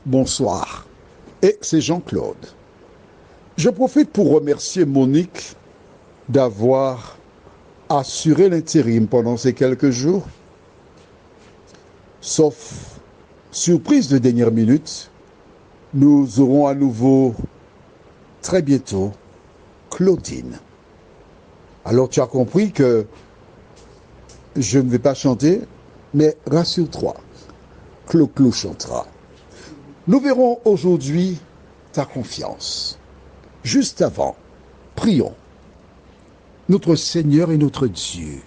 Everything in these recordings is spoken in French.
bonsoir. Et c'est Jean-Claude. Je profite pour remercier Monique d'avoir assuré l'intérim pendant ces quelques jours. Sauf surprise de dernière minute, nous aurons à nouveau, très bientôt, Claudine. Alors tu as compris que je ne vais pas chanter, mais rassure-toi, Clo-Clo chantera. Nous verrons aujourd'hui ta confiance. Juste avant, prions. Notre Seigneur et notre Dieu,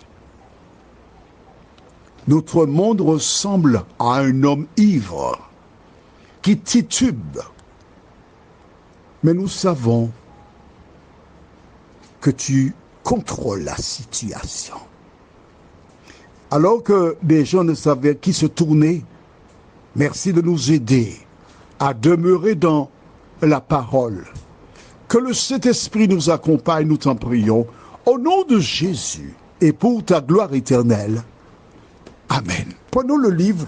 notre monde ressemble à un homme ivre qui titube. Mais nous savons que tu contrôles la situation. Alors que des gens ne savaient qui se tourner, merci de nous aider à demeurer dans la parole. Que le Saint-Esprit nous accompagne, nous t'en prions, au nom de Jésus et pour ta gloire éternelle. Amen. Prenons le livre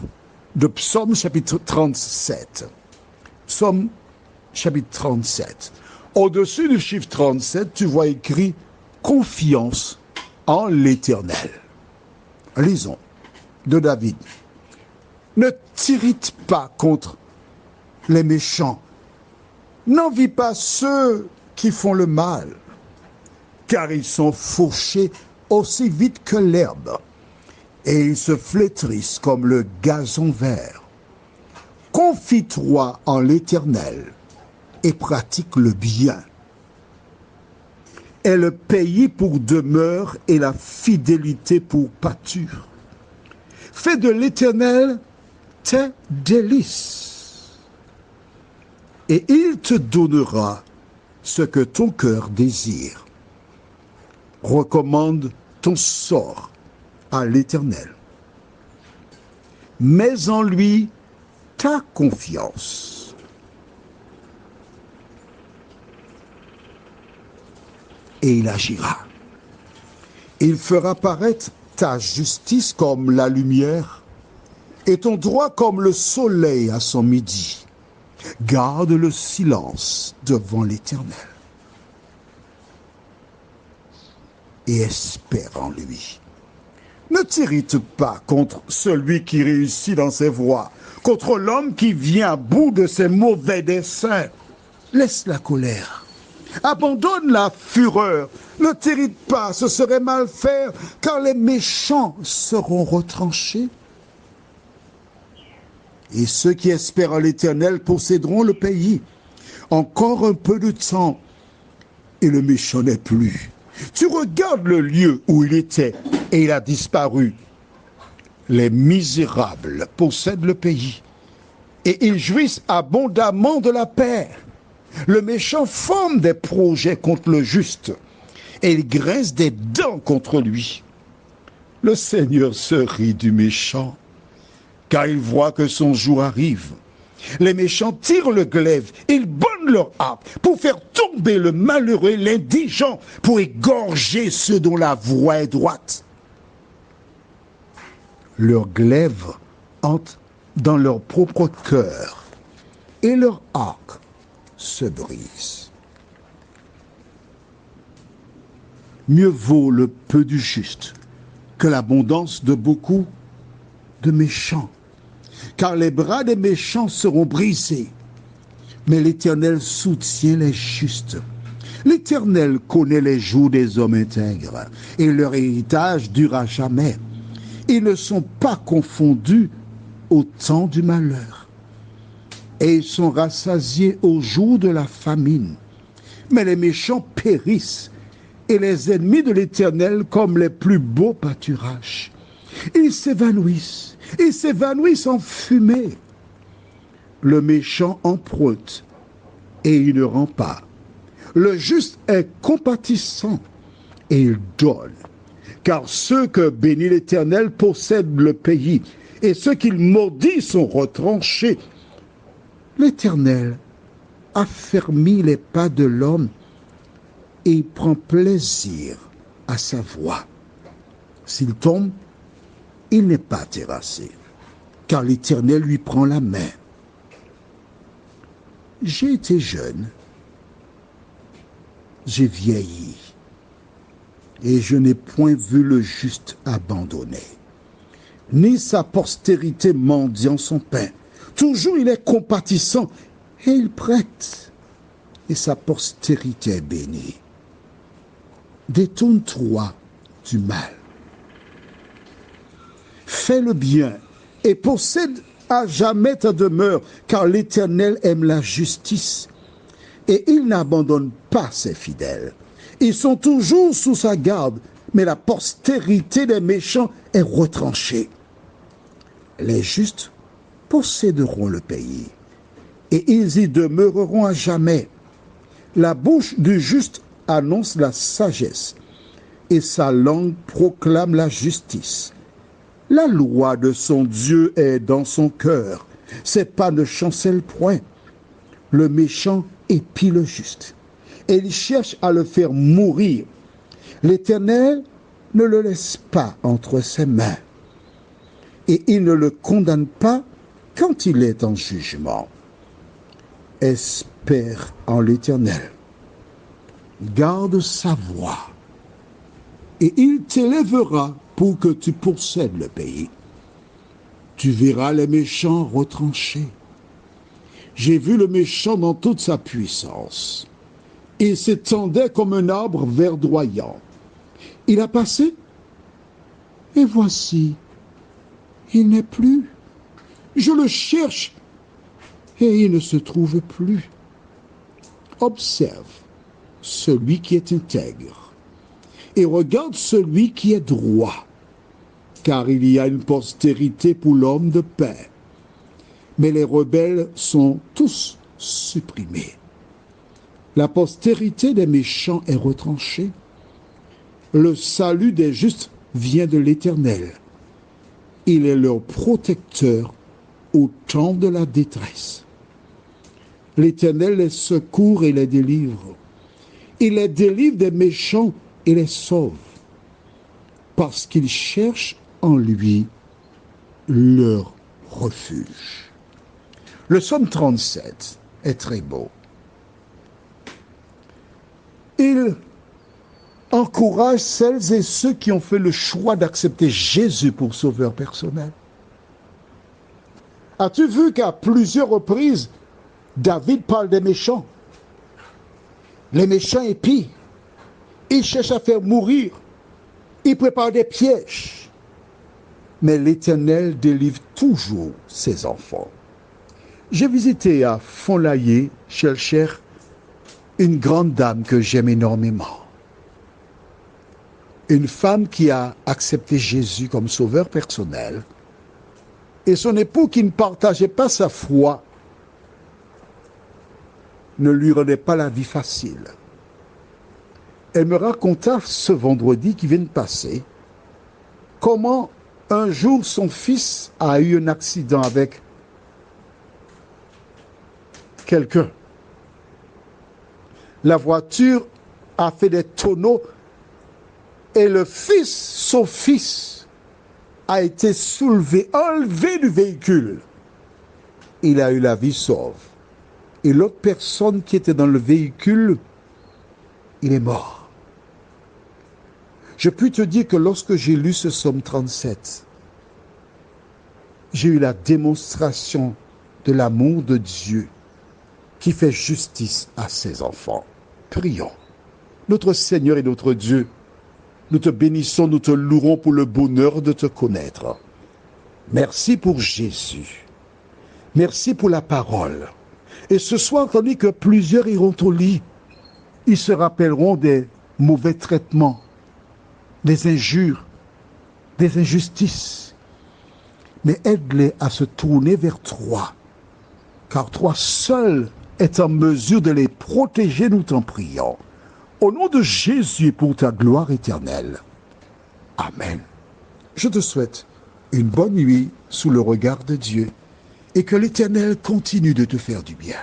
de Psaume chapitre 37. Psaume chapitre 37. Au-dessus du chiffre 37, tu vois écrit « Confiance en l'Éternel ». Lisons, de David. « Ne t'irrite pas contre les méchants. N'envie pas ceux qui font le mal, car ils sont fauchés aussi vite que l'herbe, et ils se flétrissent comme le gazon vert. Confie-toi en l'Éternel et pratique le bien. Et le pays pour demeure et la fidélité pour pâture. Fais de l'Éternel tes délices, et il te donnera ce que ton cœur désire. Recommande ton sort à l'Éternel. Mets en lui ta confiance. Et il agira. Il fera paraître ta justice comme la lumière et ton droit comme le soleil à son midi. Garde le silence devant l'Éternel et espère en lui. Ne t'irrite pas contre celui qui réussit dans ses voies, contre l'homme qui vient à bout de ses mauvais desseins. Laisse la colère, abandonne la fureur, ne t'irrite pas, ce serait mal faire, car les méchants seront retranchés. Et ceux qui espèrent en l'Éternel posséderont le pays. Encore un peu de temps, et le méchant n'est plus. Tu regardes le lieu où il était, et il a disparu. Les misérables possèdent le pays, et ils jouissent abondamment de la paix. Le méchant forme des projets contre le juste, et il grince des dents contre lui. Le Seigneur se rit du méchant, car il voit que son jour arrive. Les méchants tirent le glaive, ils bonnent leur harpe pour faire tomber le malheureux, l'indigent, pour égorger ceux dont la voie est droite. Leur glaive entre dans leur propre cœur, et leur arc se brise. Mieux vaut le peu du juste que l'abondance de beaucoup de méchants, car les bras des méchants seront brisés, mais l'Éternel soutient les justes. L'Éternel connaît les jours des hommes intègres, et leur héritage dure à jamais. Ils ne sont pas confondus au temps du malheur, et ils sont rassasiés au jour de la famine. Mais les méchants périssent, et les ennemis de l'Éternel comme les plus beaux pâturages. Ils s'évanouissent en fumée. Le méchant emprunte, et il ne rend pas. Le juste est compatissant, et il donne. Car ceux que bénit l'Éternel possèdent le pays, et ceux qu'il maudit sont retranchés. L'Éternel affermit les pas de l'homme, et il prend plaisir à sa voie. S'il tombe, il n'est pas terrassé, car l'Éternel lui prend la main. J'ai été jeune, j'ai vieilli, et je n'ai point vu le juste abandonné, ni sa postérité mendiant son pain. Toujours il est compatissant, et il prête, et sa postérité est bénie. Détourne-toi du mal. Fais le bien, et possède à jamais ta demeure, car l'Éternel aime la justice, et il n'abandonne pas ses fidèles. Ils sont toujours sous sa garde, mais la postérité des méchants est retranchée. Les justes posséderont le pays, et ils y demeureront à jamais. La bouche du juste annonce la sagesse, et sa langue proclame la justice. La loi de son Dieu est dans son cœur, ses pas ne chancellent point. Le méchant épie le juste, et il cherche à le faire mourir. L'Éternel ne le laisse pas entre ses mains, et il ne le condamne pas quand il est en jugement. Espère en l'Éternel, garde sa voie, et il t'élèvera pour que tu possèdes le pays. Tu verras les méchants retranchés. J'ai vu le méchant dans toute sa puissance. Il s'étendait comme un arbre verdoyant. Il a passé, et voici, il n'est plus. Je le cherche, et il ne se trouve plus. Observe celui qui est intègre, et regarde celui qui est droit, car il y a une postérité pour l'homme de paix. Mais les rebelles sont tous supprimés. La postérité des méchants est retranchée. Le salut des justes vient de l'Éternel. Il est leur protecteur au temps de la détresse. L'Éternel les secourt et les délivre. Il les délivre des méchants et les sauve, parce qu'ils cherchent en lui leur refuge. Le psaume 37 est très beau. Il encourage celles et ceux qui ont fait le choix d'accepter Jésus pour sauveur personnel. As-tu vu qu'à plusieurs reprises, David parle des méchants? Les méchants épient. Ils cherchent à faire mourir. Ils préparent des pièges. Mais l'Éternel délivre toujours ses enfants. J'ai visité à Fond-Laillé, Chelcher, une grande dame que j'aime énormément. Une femme qui a accepté Jésus comme sauveur personnel. Et son époux qui ne partageait pas sa foi ne lui rendait pas la vie facile. Elle me raconta ce vendredi qui vient de passer comment un jour son fils a eu un accident avec quelqu'un. La voiture a fait des tonneaux et son fils, a été soulevé, enlevé du véhicule. Il a eu la vie sauve. Et l'autre personne qui était dans le véhicule, il est mort. Je puis te dire que lorsque j'ai lu ce psaume 37, j'ai eu la démonstration de l'amour de Dieu qui fait justice à ses enfants. Prions. Notre Seigneur et notre Dieu, nous te bénissons, nous te louerons pour le bonheur de te connaître. Merci pour Jésus. Merci pour la parole. Et ce soir, tandis que plusieurs iront au lit, ils se rappelleront des mauvais traitements, des injures, des injustices. Mais aide-les à se tourner vers toi, car toi seul es en mesure de les protéger, nous t'en prions. Au nom de Jésus, pour ta gloire éternelle. Amen. Je te souhaite une bonne nuit sous le regard de Dieu et que l'Éternel continue de te faire du bien.